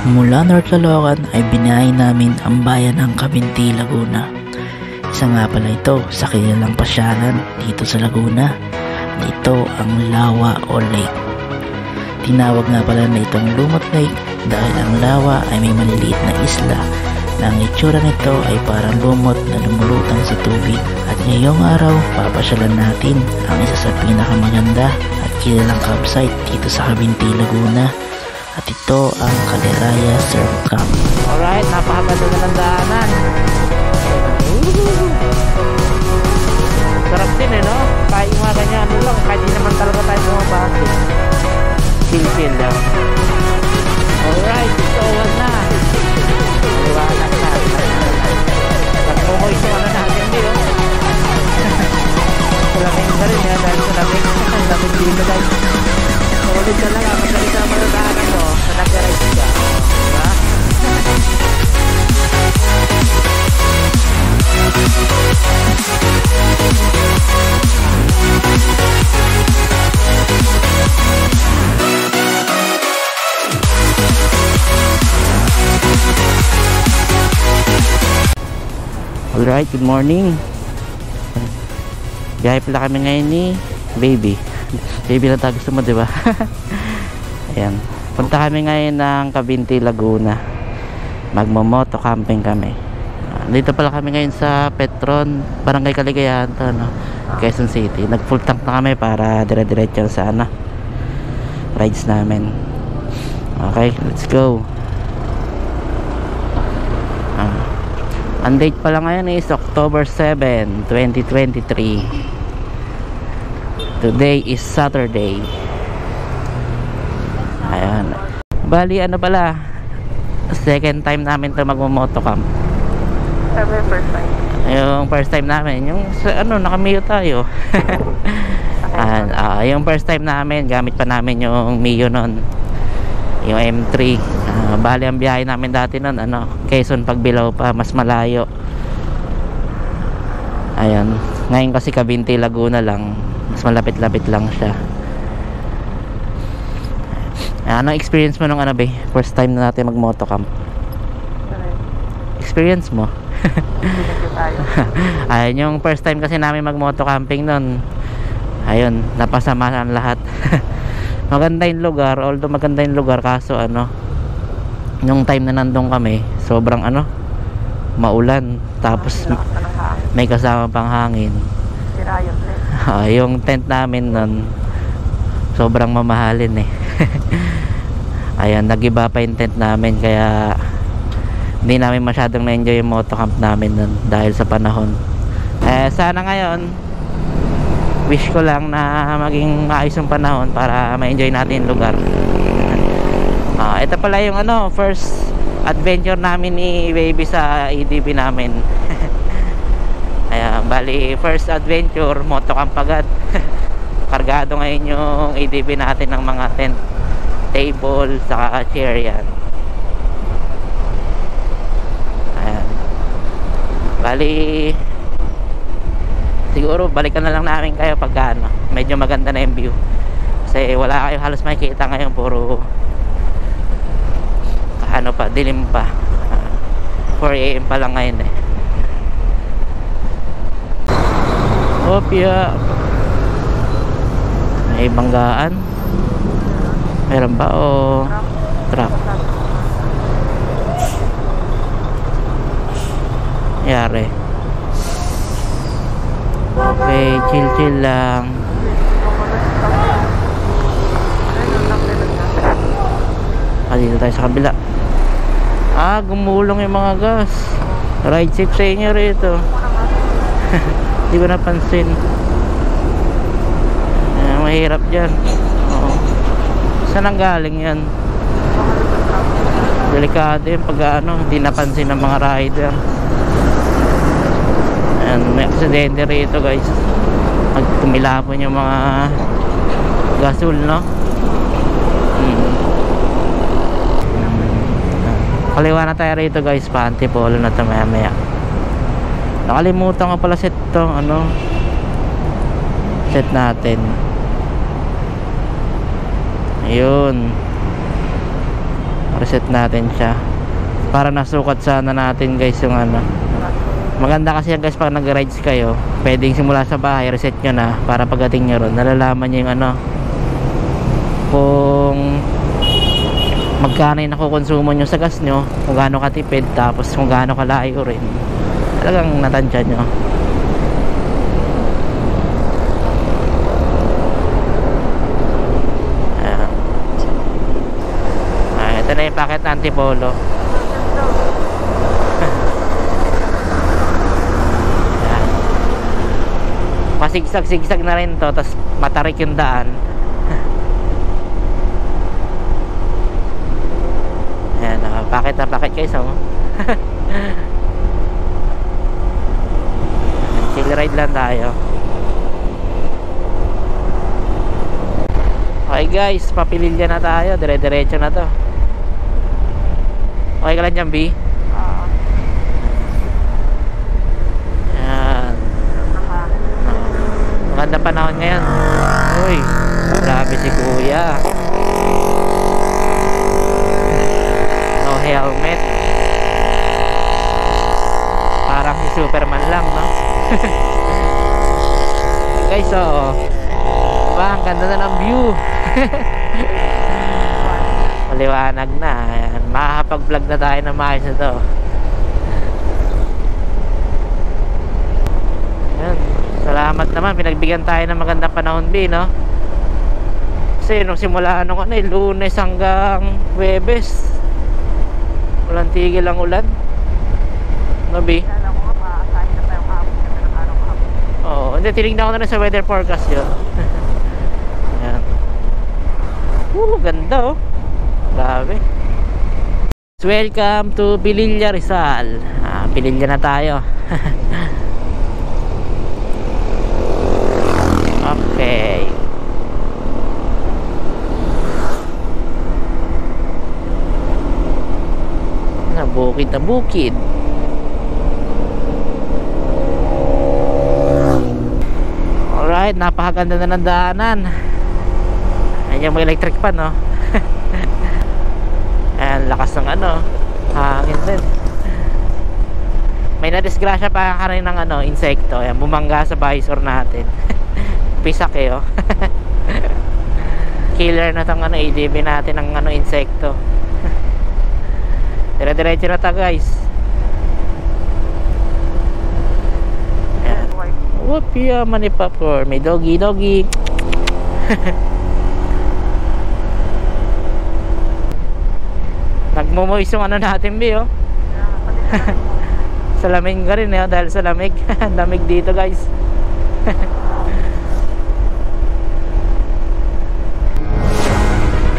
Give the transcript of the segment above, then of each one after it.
Mula North Caloocan ay binahay namin ang bayan ng Cavinti, Laguna. Isa nga pala ito sa kilalang pasyalan dito sa Laguna. Ito ang Lawa o Lake. Tinawag nga pala na itong Lumot Lake dahil ang lawa ay may maliliit na isla na ang itsura nito ay parang lumot na lumulutang sa tubig. At ngayong araw, papasyalan natin ang isa sa pinakamaganda at kilalang campsite dito sa Cavinti, Laguna. At ito ang Caleraya Surf Camp. Alright, napakaganda na ng daanan. Sarap din no? Kahit mga ganyan lang, kahit di naman talaga tayo bumabati. Chill lang. Alright, ito na. Liwanag na. Nagpukoy sa ano natin dito. Salaming ka rin yan dahil salaming dito guys. Ulit ka lang magalit na matatahanan mo sa nag-ride ka. Diba? Alright, good morning. Biyahe pala kami ngayon ni Baby. Baby lang tayo gusto mo, diba? Ayan. Punta kami ngayon ng Cavinti, Laguna. Magmo-moto camping kami. Dito pala kami ngayon sa Petron, Barangay Caligayahan to, no? Quezon City. Nag full tank na kami para dire-diretso sa rides namin. Okay, let's go. Ang date pala ngayon is October 7, 2023. Today is Saturday. Ayan. Bali ano pala, second time namin ito magmo-motocamp. First time. Yung first time namin, yung naka-Mio tayo. Yung first time namin, gamit pa namin yung Mio nun, yung M3. Bali ang biyahe namin dati nun, Quezon Pagbilao pa, mas malayo. Ayan. Ngayon kasi Cavinti, Laguna lang, mas malapit-lapit lang siya. Ano experience mo nung first time na natin mag-motocamp? Experience mo? Ayun, yung first time kasi namin mag-motocamping nun, ayun, napasama ang lahat. Maganda yung lugar, although maganda yung lugar, kaso yung time na nandun kami, sobrang maulan, tapos may kasama pang hangin. Yung tent namin nun, sobrang mamahalin eh. Ayan, nag-iba pa yung tent namin, kaya hindi namin masyadong na-enjoy yung motocamp namin nun dahil sa panahon. Sana ngayon, wish ko lang na maging maayos yung panahon para ma-enjoy natin yung lugar. Ito pala yung first adventure namin ni Baby sa EDV namin. Ayan, bali first adventure, motocamp agad. Kargado ngayon yung EDV natin ng mga tent, table, saka chair yan. Ayan. Bali siguro balikan na lang namin kayo pagka medyo maganda na yung view, kasi wala kayo halos makikita ngayon, puro pa, dilim pa. 4 AM pa lang ngayon eh. Opya, may banggaan, meron ba o truck? Yari. Okay, chill lang. Dito tayo sa kabila. Gumulong yung mga gas. Ride safe sa inyo rito. Hindi ko napansin. Mahirap dyan. Saan ang galing yan? Delikado yung pag hindi napansin ng mga rider. Ayan, may aksidente rito guys. Tumilapon yung mga gasol, no? Kaliwa na tayo rito guys, pa-antipolo na ito maya. Nakalimutan ko pala set to, set natin. Ayun. Reset natin siya para nasukat sana natin guys yung ano. Maganda kasi yan guys, pag nag-rides kayo, pwedeng simula sa bahay, reset nyo na para pagdating nyo ron, nalalaman nyo yung ano, kung magkano yung nakukonsumo nyo sa gas nyo, kung gaano katipid, tapos kung gaano kalayo rin. Talagang natansya nyo. Ito na yung packet na Antipolo. Pasigsag-sigsag na rin to, tapos matarik yung daan. Ayan, packet na packet guys, oh. Chill ride lang tayo. Okay guys, papililya na tayo, dire-diretso na to. Okay ka lang dyan, B? Ayan. Maganda panahon ngayon. Uy, grabe si kuya. No helmet. Parang si Superman lang, no? Guys, oh. Diba, ang ganda na ng view. Maliwanag na. Ayan, makakapag-vlog na tayo na maayos na to. Ayan, salamat naman, pinagbigyan tayo ng magandang panahon, B, no? Kasi nung simula nung ano, Lunes hanggang Huwebes, walang tigil ang ulan, no, B? Oo, hindi, tinignan ko na rin sa weather forecast yun. Ayan. Ganda, oh. Grabe. Welcome to Pililla, Rizal. Pililla na tayo. Okay. Bukid na bukid. Alright, napakaganda na ng daanan. Ayan yung may electric pan, no? Ayan, lakas ng ano, hangin din. May nadisgrasya pa ka rin ng ano, insekto. Ayan, bumangga sa visor natin. Pisak eh, oh. Killer na tong ano, ADB natin ng ano, insekto. Dire-diretso na ta, guys. Ayan. Whoop, yaman ni popcorn. May doggy, doggy. Nagmumoist yung ano natin, B, oh. Salamig ka rin, eh, dahil sa lamig. Lamig dito, guys.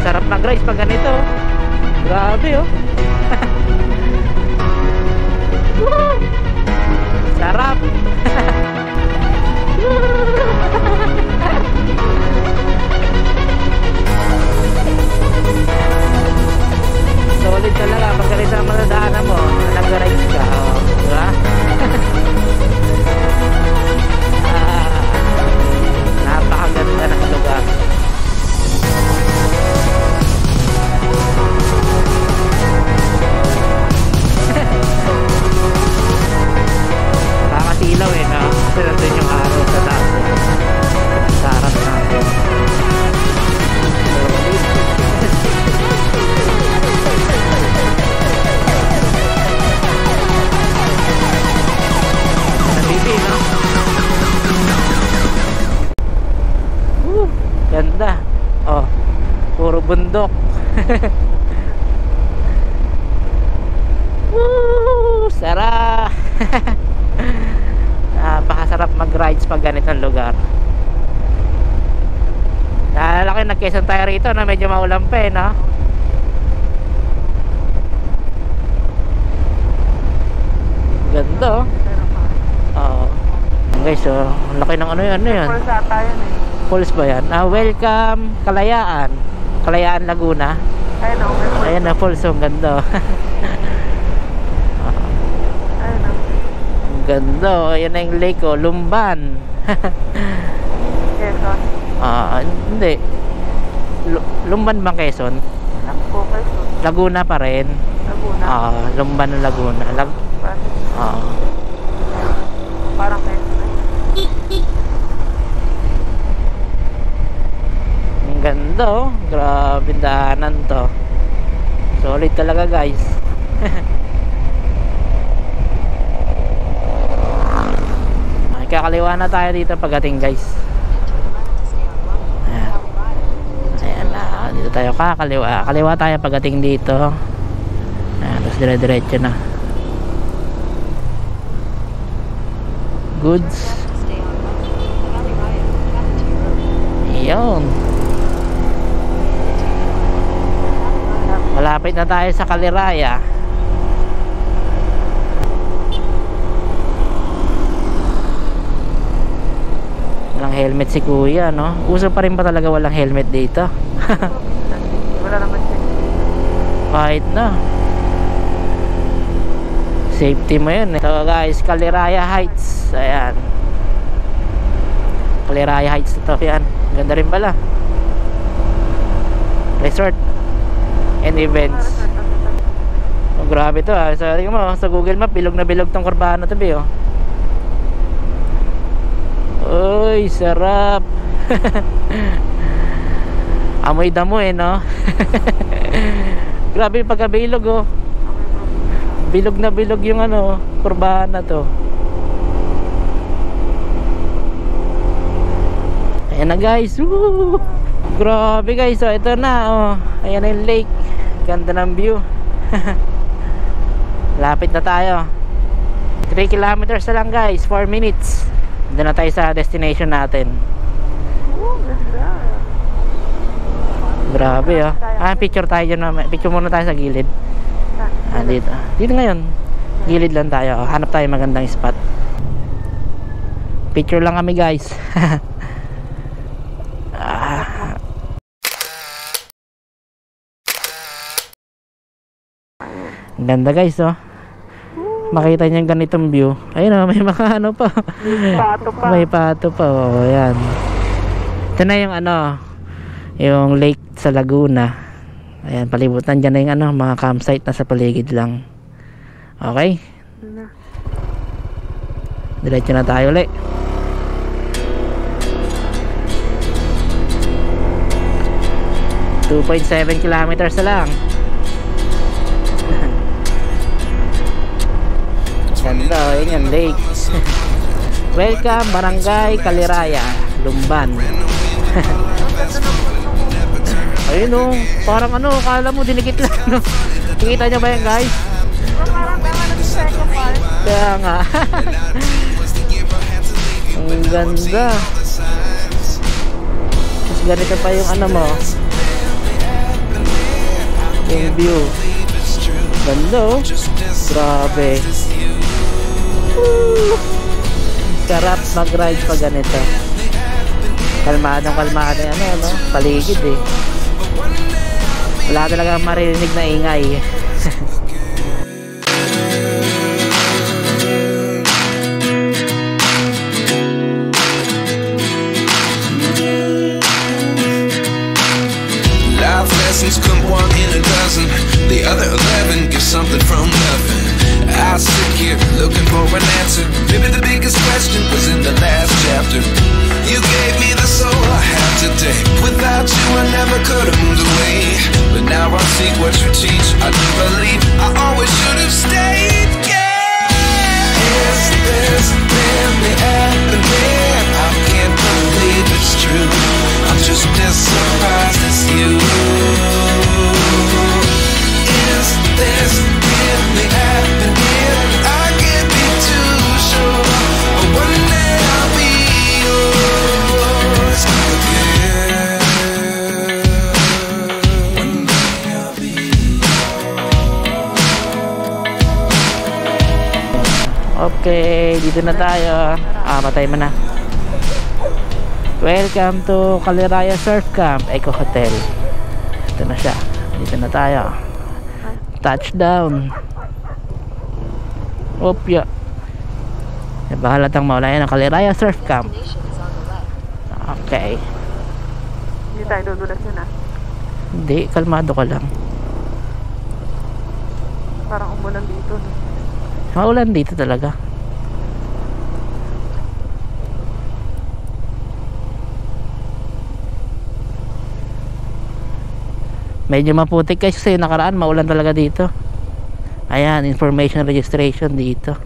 Sarap mag-rides pag ganito, oh. Grabe, oh. Sarap. Solid talaga pag ganito ang madadaanan mo, nag-rides ka, oh. Diba? Napakaganda ng lugar. Nakakasilaw eh, no? Kasi nandun yung araw sa taas, eh. Sa harap natin. Nandito, no? Ganda. Oh, puro bundok. Sarap. Napakasarap mag-rides pag ganitong lugar. Naalala ko yung nag-Quezon tayo rito na medyo maulan pa, eh, no? Ganda, oh. Oo. Guys, oh, ang laki ng ano yan, ano yan? Falls ata yun, eh. Falls ba yan? Welcome Kalayaan. Kalayaan, Laguna. Ayun, oh. Ayan na, falls, oh, ang ganda. Ayun, oh. Ang ganda, oh. Ayan na yung lake, oh. Lumban. Quezon. Hindi. Lumban bang Quezon? Ako, Quezon. Laguna pa rin. Laguna. Lumban ng Laguna. Parang kayo. Ang ganda oh. Grabe daanan to. Solid talaga guys. Kakaliwa na tayo dito pagdating guys. Ayan na. Dito tayo kakaliwa. Kaliwa tayo pagdating dito. Ayan, tapos dire-diretso na. Goods. Iyon. Malapit na tayo sa Kaliraya. Walang helmet si kuya, no? Uso pa rin ba talaga walang helmet dito? Wala naman siya. Kahit na. Safety mo yun. So guys, Kaliraya Heights. Ayan. Kaliraya Heights ito. Ayan. Ganda rin pala. Resort and events. Oh, grabe to ah. Sabi mo, sa Google Map, bilog na bilog tong kurbano to, oh. Uy, sarap. Amoy damo eh, no? Grabe yung pagkabilog, oh. Bilog na bilog yung ano, kurbana to. Ayan na guys. Woo! Grabe guys, oh, ito na, oh. Ayan na yung lake. Ganda ng view. Lapit na tayo. 3 kilometers na lang guys, 4 minutes. Doon na tayo sa destination natin. Ganda. Grabe oh. Picture tayo dyan. Picture muna tayo sa gilid. Dito. Dito ngayon. Gilid lang tayo. Hanap tayo magandang spot. Picture lang kami guys. Ganda guys oh. Makita niyo yung ganitong view. Ayun oh, may mga ano pa. Pato pa. May pato pa oh, ayan. Ito na yung ano, yung lake sa Laguna. Ayan, palibutan dyan na yung ano, mga campsite na sa paligid lang. Okay? Diretso na tayo ulit. .7 kilometers na lang. Ganda, yun yung lake. Welcome, Barangay Kaliraya, Lumban. Ayun o, parang ano, akala mo dinikit lang, no? Nakikita nyo ba yan guys? Parang tama na sa second part. Kaya nga. Ang ganda. Mas ganito pa yung ano mo, yung view. Ganda o. Grabe. Sarap mag-ride pa ganito. Kalmadong kalmado yan ano, paligid eh. Wala talaga maririnig na ingay. Life lessons come 1 in a dozen. The other 11 give something from nothing. I sit here looking for an answer. Maybe the biggest question was in the last chapter. You gave me the soul I have today. Without you I never could have moved away. But now I see what you teach. I do believe I always should have stayed. Yeah. Is this really happening? I can't believe it's true. I'm just as surprised as you. Is this really happening? I can't be too sure. One day I'll be yours again. One day I'll be yours. Okay, dito na tayo. Patay mo na. Welcome to Kaliraya Surf Camp Eco Hotel. Ito na siya. Dito na tayo. Touchdown. Opya. Bahalatang maula yan ang Kaliraya Surf Camp. Okay. Hindi tayo dudulas yun ah. Hindi, kalmado ka lang. Parang umulan dito. No? Maulan dito talaga. Medyo maputik guys kasi nakaraan maulan talaga dito. Ayan, information registration dito.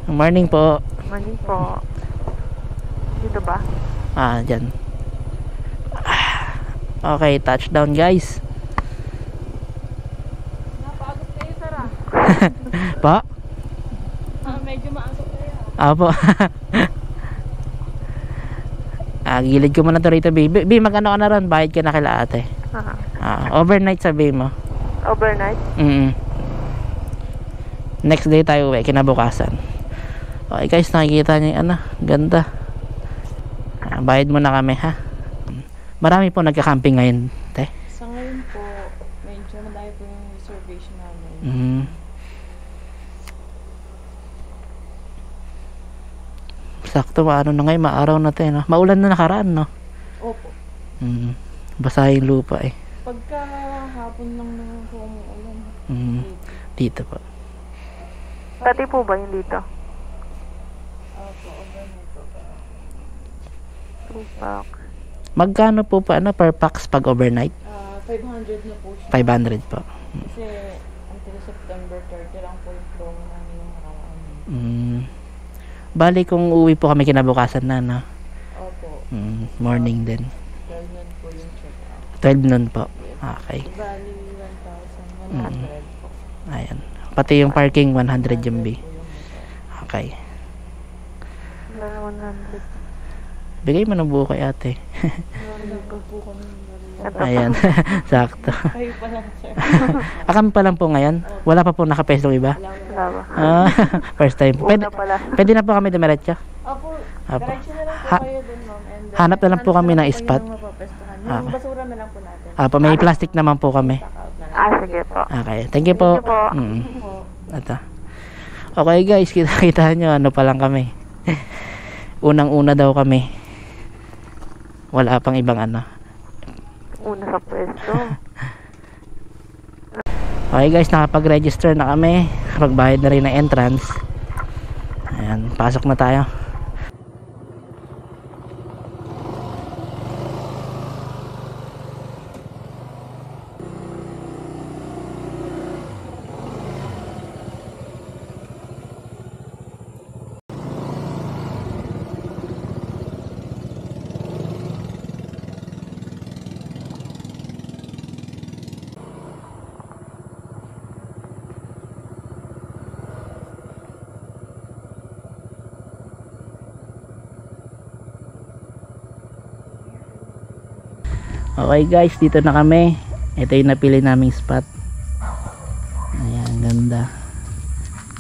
Good morning po. Morning po. Dito ba? Dyan. Okay, touchdown guys. Napagod kayo, Sarah. Pa? Medyo maantok kayo. Apo. Gilid ko muna to rito, baby. Bi, mag-ano ka na ron? Bayad ka na kila ate. Overnight sabi mo. Overnight? Next day tayo uwi, kinabukasan. Okay guys, nakikita niyo yung ano, ganda. Bayad mo na kami ha. Marami po nagka-camping ngayon, te. Sa ngayon po, medyo madami po yung reservation namin. Sakto, maano na ngayon, maaraw na tayo, no? Maulan na nakaraan, no? Opo. Basa yung lupa eh. Pagka hapon lang naman po umuulan. Dito po. Pati po ba yung dito? Opo, overnight po. Tupak. Magkano po pa ano per pax pag overnight? 500 na po siya. 500 po. Kasi until September 30 lang po yung promo namin yung nakaraan. Bali kung uwi po kami kinabukasan na, no? Opo. Morning din. 12 nun po yung check-out. 12 noon po. Okay. Bali, 1,100 po. Ayan. Pati yung parking 100 yung B. Okay. 100. Bigay mo ng buo kay ate. Nagpag po kami ng Ayan. Sakto. kayo pa lang, sir. Kami pa lang po ngayon. Wala pa po nakapestong iba. Wala ba? First time. Una pala. Pwede na po kami dumiretso. Opo, Apo. diretso na lang po kayo dun, ma'am. And then, Hanap na lang po kami ng po spot. yung mapapestuhan. Yung basura na lang po natin. May plastic naman po kami. Pack out na lang. Sige po. Okay. Thank you po. Thank you po. Ito. Okay guys, kita nyo ano pa lang kami. Unang-una daw kami. Wala pang ibang ano. Una sa pwesto. Okay guys, nakapag-register na kami. Magbayad na rin ng entrance. Ayan, pasok na tayo. Okay guys, dito na kami. Ito yung napili naming spot. Ayan, ganda.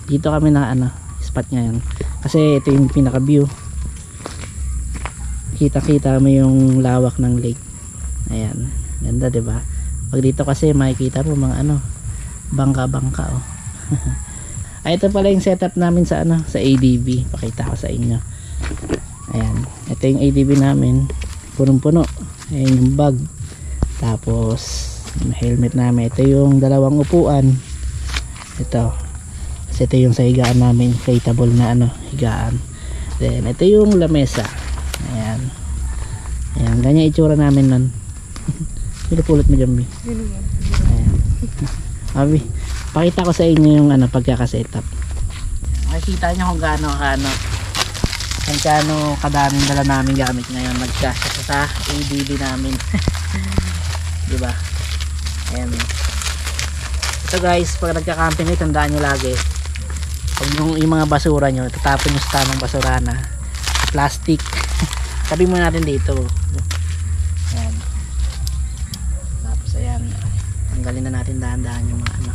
Dito kami na ano, spot ngayon. Kasi ito yung pinaka view. Kita-kita mo yung lawak ng lake. Ayan, ganda 'di ba? Pag dito kasi makikita mo mga ano, bangka-bangka oh. Ay, ito pala yung setup namin sa ano, sa ADB. Pakita ko sa inyo. Ayan, ito yung ADB namin. Punong-puno. Ayan yung bag. Tapos yung helmet namin. Ito yung dalawang upuan. Ito. Kasi ito yung sa higaan namin. Inflatable na ano, higaan. Then ito yung lamesa. Ayan. Ayan. Ganyan itsura namin nun. Pinupulot mo dyan, Bi. Ayan. Abi, pakita ko sa inyo yung ano, pagkakasetup. Makikita nyo kung gaano kung gaano kadaming dala namin gamit ngayon. Nagkasya sa ADB namin. Diba? Ayan. Ito guys, pag nagka-camping kayo, tandaan nyo lagi, pag yung mga basura nyo, tatapon nyo sa tamang basurana. Plastic. Tabi mo natin dito. Ayan. Tapos ayan, tanggalin na natin dahan-dahan yung mga ano.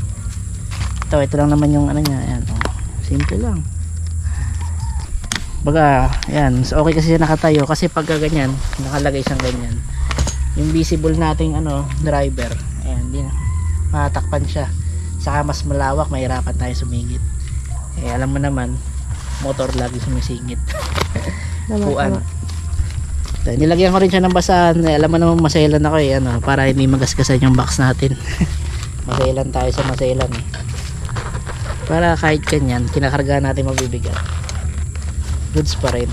Ito lang naman yung ano nya. Ayan, oh. Simple lang. Baga, ayan, so okay kasi siya nakatayo kasi pagka ganyan, nakalagay siyang ganyan. Yung visible nating ano, driver, ayan, di na matakpan siya. Saka mas malawak, mahirapan tayo sumingit. Eh, alam mo naman, motor lagi sumisingit. Puan. So, nilagyan ko rin siya ng basahan. Eh, alam mo naman maselan ako eh, ano, para hindi magasgasan yung box natin. Maselan tayo sa maselan eh. Para kahit ganyan, kinakarga natin mabibigat. Goods pa rin.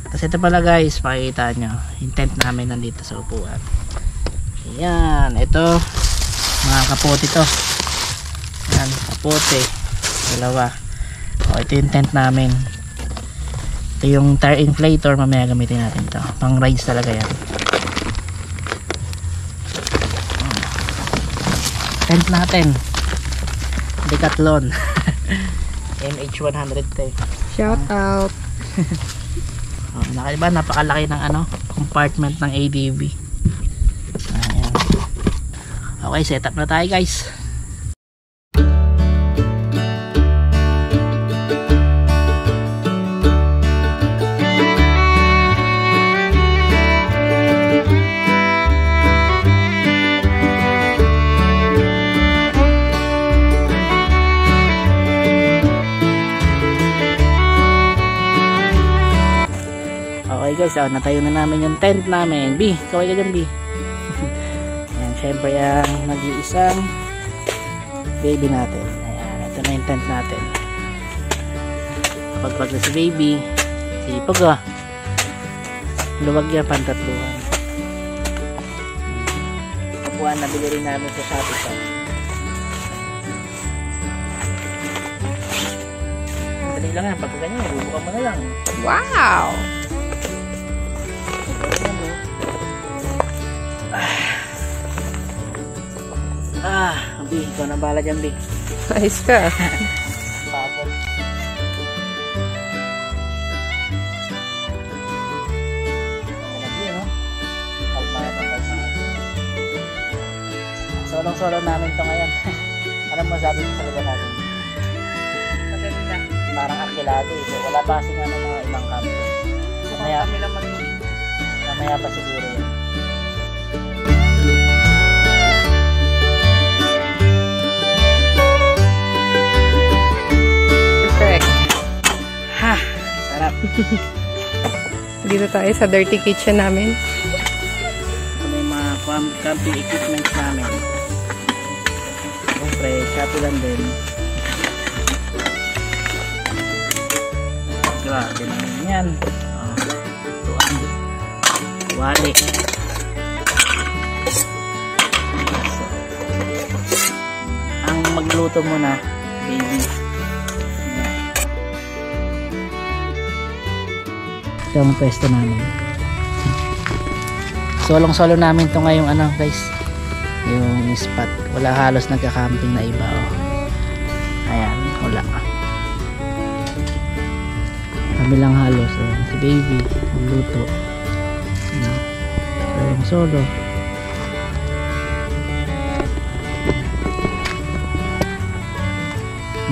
Tapos ito pala guys, pakikita nyo. Yung tent namin nandito sa upuan. Ayan, ito. Mga kapote to. Ayan, kapote. Dalawa. O, ito yung tent namin. Ito yung tire inflator. Mamaya gamitin natin ito. Pang rides talaga yan. Tent natin. Decathlon. MH100 Shout out. Oh, nakaiba, napakalaki ng ano, compartment ng ADV. Ayan. Okay, setup na tayo guys. Okay guys, natayo na namin yung tent namin. B, kaway ka dyan B. Ayan, syempre yung nag-iisang baby natin. Ayan, ito na yung tent natin. Pagpag na si baby, sipag ah. Luwag yan, pantatluhan. Upuan na bili rin namin sa Shopee Shop. Dali lang yan, pag ganyan, bubuka mo na lang. Wow! Bi, ikaw na bala dyan, Bi. Ayos ka. Pagod. Solong-solo namin ito ngayon. Ano mo sabi sa lugar natin? Maganda. Parang arkilado eh. Wala pa kasi nga ng mga ibang campus. Mamaya pa siguro yun. Ha! Sarap! Dito tayo sa dirty kitchen namin. Ito na yung mga camping equipments namin. Siyempre, Shopee lang din. Grabe naman yan. Tuan. Wali. Ang magluto muna, baby. Ito ang pwesto namin. Solong-solo namin to ngayong ano guys, yung spot. Wala halos nagka-camping na iba oh. Ayan, wala. Kami lang halos. Ayan, si baby magluto. Solong-solo.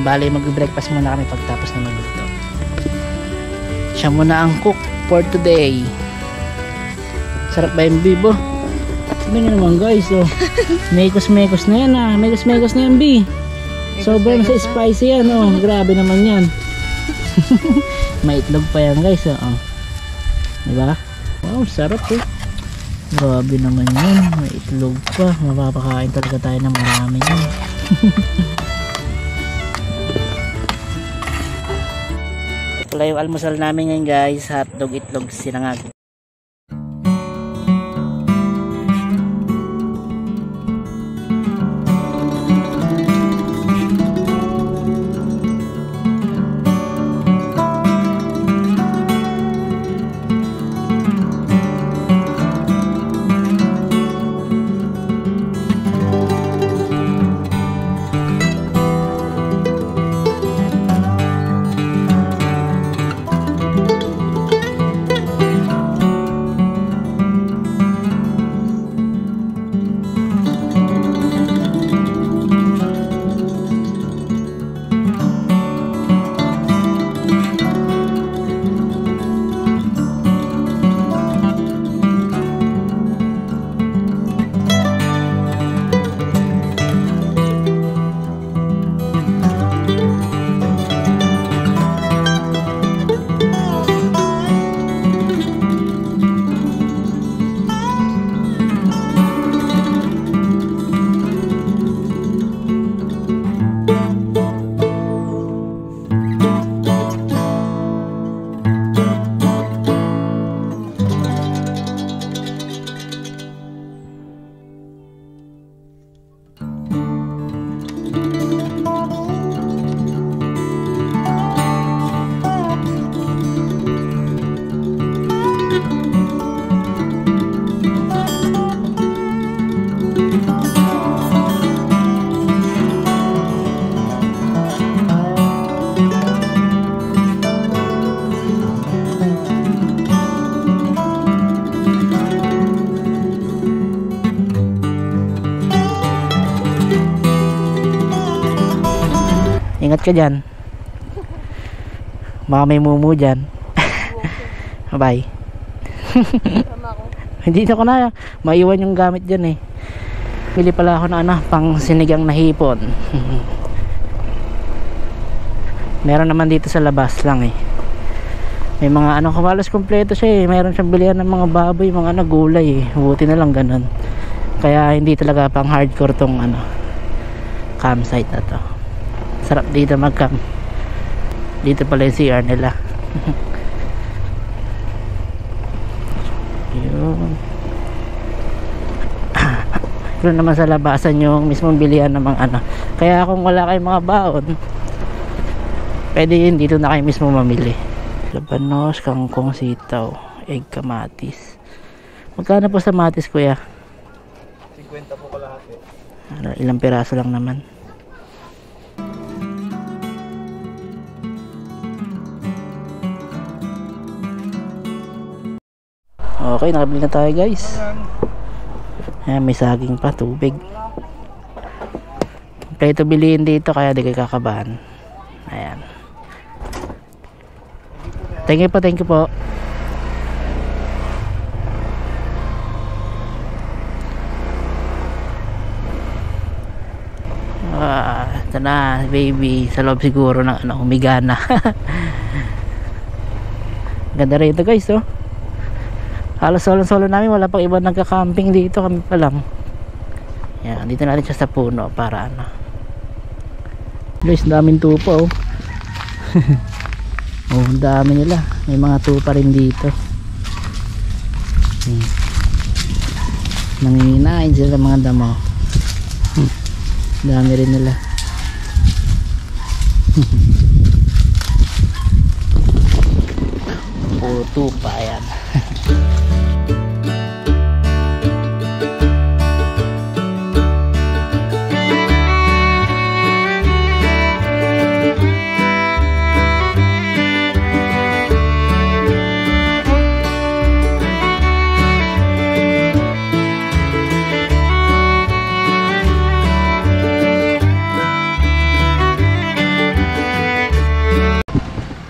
Bali mag-breakfast muna kami pagtapos na magluto. Siya muna ang cook for today. Sarap ba yung bibo? Sabi nyo naman guys oh. Mekos-mekos na yan ah. Mekos-mekos na yan B. Sobrang sa spicy yan oh. Grabe naman yan. May itlog pa yan guys oh. Diba? Wow, sarap eh. Grabe naman yan. May itlog pa. Mapapakain talaga tayo ng marami yan. Ito yung almusal namin ngayon guys. Hotdog, itlog, sinangag. Ingat ka dyan. Baka may mumu dyan. Bye. Hindi na ko na. Maiwan yung gamit dyan eh. Bili pala ako na pang sinigang na hipon. Meron naman dito sa labas lang eh. May mga halos kompleto siya eh. Meron siyang bilihan ng mga baboy, mga gulay eh. Buti na lang ganun. Kaya hindi talaga pang hardcore tong campsite na to. Sarap dito mag-camp. Dito pala yung CR nila. Yun. Pero naman sa labasan yung mismong bilihan ng mga Kaya kung wala kayong mga baon, pwede yun dito na kayo mismo mamili. Labanos, kangkong, sitaw, egg, kamatis. Magkano po sa matis, kuya? 50 po kalahati. Ilang piraso lang naman. Okay, nakabili na tayo guys. Ayan, may saging pa, tubig. Kompleto bilihin dito kaya di kayo kakabahan. Ayan. Thank you po. Ito na, baby. Sa loob siguro ng humiga na. Ganda rin ito guys, oh. Halos solo namin, wala pang iba nagka-camping dito, kami pa lang. Yan, dito natin siya sa puno para guys, daming tupa oh. Oh, dami nila. May mga tupa rin dito. Nanginginain sila sa mga damo. Dami rin nila. Oh, tupa yan.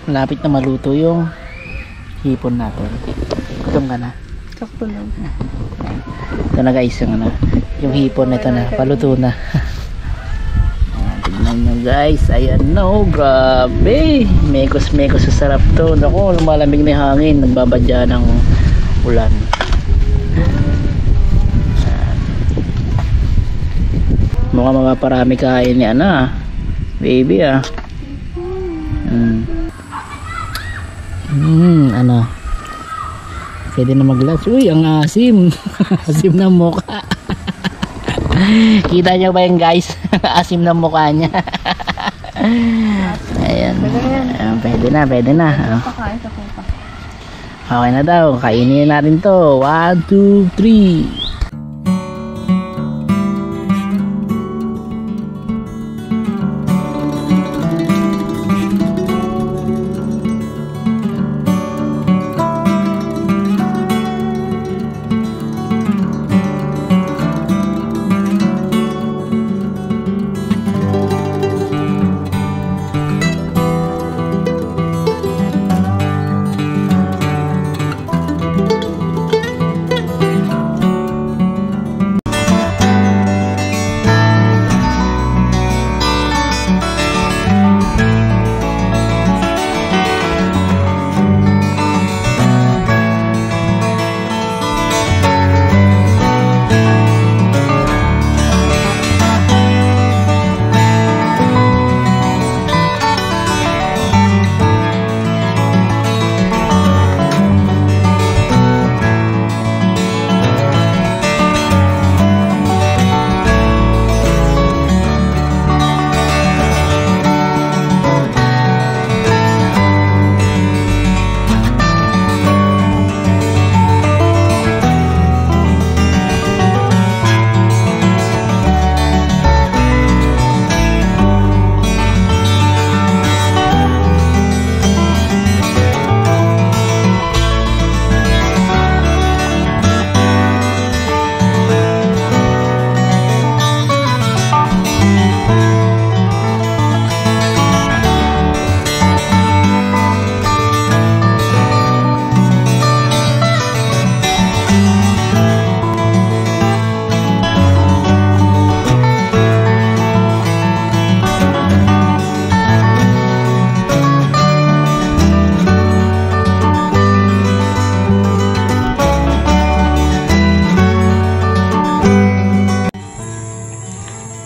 Malapit na maluto yung hipon natin. Gutom ka na? Sakto lang. Ito na guys yung hipon na ito na paluto na. Tignan nyo guys, ayan no, grabe, mekos sa sarap to. Naku, lumalamig na yung hangin, nagbabadya ng ulan. Mukhang mapaparami kain ni baby pwede na mag-lunch. Uy, ang asim. Asim na mukha. Kita nyo ba yun guys? Asim na mukha niya. Ayan. Pwede na. Pakain sa kupa. Okay na daw. Kainin natin to. 1, 2, 3.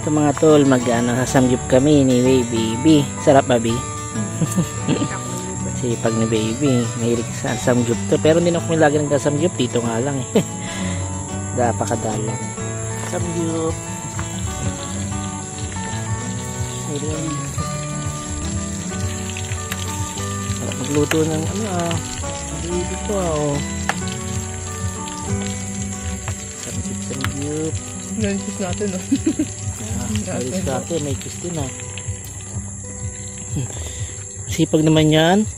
Ito mga tol, sasamgyup kami ni Baby. Sarap ba, Baby? Sipag ni Baby. Mahilig sa samgyup to. Pero hindi na kami lagi nagkasamgyup. Dito nga lang eh. Napakadalang. Samgyup. Sarap magluto ng Baby ko Samgyup. Lunches natin, no? Alis natin, may kiss din Sipag naman yan.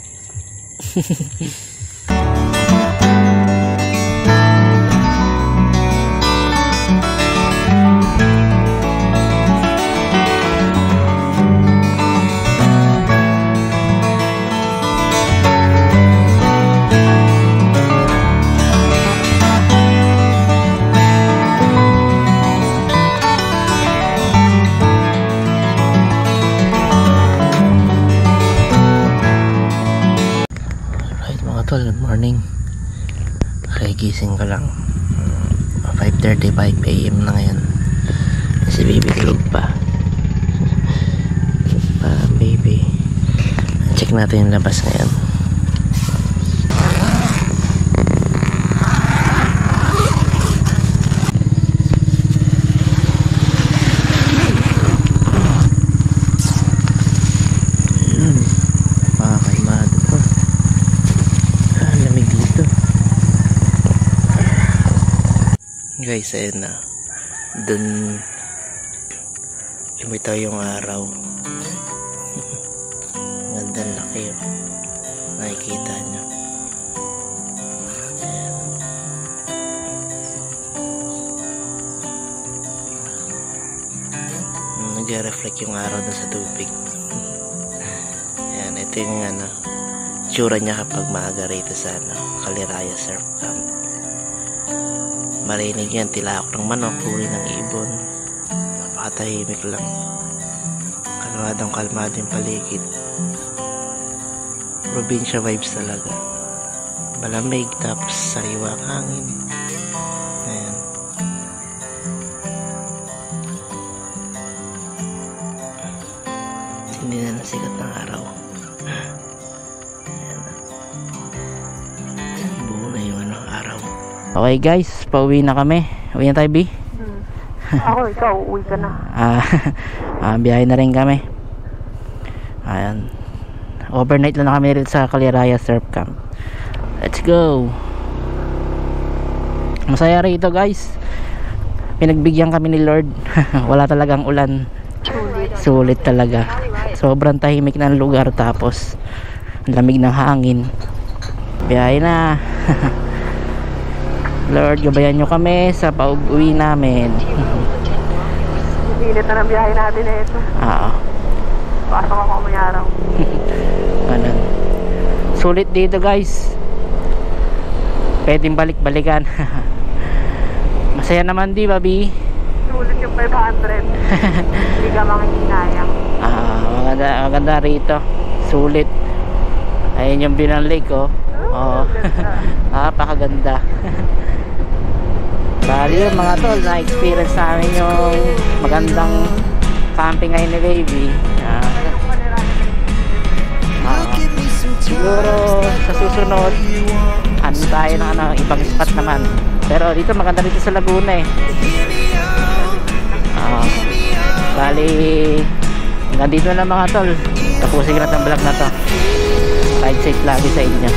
Good morning. Gising ka lang. 5:35 AM na ngayon. Si Baby tulog pa. Baby. Check natin yung labas ngayon. Guys, ayun na. Dun lumitaw yung araw. Gandang laki yun. Nakikita nyo. Ayan. Nag-reflect yung araw dun sa tubig. Ayan, ito yung tsura niya kapag maaga rito sa Caliraya Surf Camp. Marinig yan, tilahok ng manok, huli ng ibon. Napakatahimik lang. Kalmado yung paligid. Probinsya vibes talaga. Malamig, tapos sariwa ang hangin. Ayan. Hindi na nasikat ng araw. Ayan. Buo na yung araw. Okay guys, pauwi na kami. Uwi na tayo, B? Ako, ikaw, uwi ka na. Biyahe na rin kami. Ayan. Overnight lang na kami rin sa Caliraya Surf Camp. Let's go. Masaya rito guys. Pinagbigyan kami ni Lord. Wala talagang ulan. Sulit talaga. Sobrang tahimik ng lugar, tapos lamig ng hangin. Biyahe na. Lord, gabayan nyo kami sa pauwi namin. Pilit na ng biyahe natin na ito. Pasok ako mayaraw. Ganun. Sulit dito guys. Pwedeng balik-balikan. Masaya naman, di ba, B? Sulit yung 500. Hindi ka makikinayang. Maganda rito. Sulit. Ayun yung Binang Lake, napakaganda. Bali yun mga tol, na-experience namin yung magandang camping ngayon ni Baby. Siguro sa susunod tayo ng ibang spot naman. Pero dito maganda dito sa Laguna bali hanggang dito na mga tol. Tapusin natin ang vlog na to. Ride safe lagi sa inyo.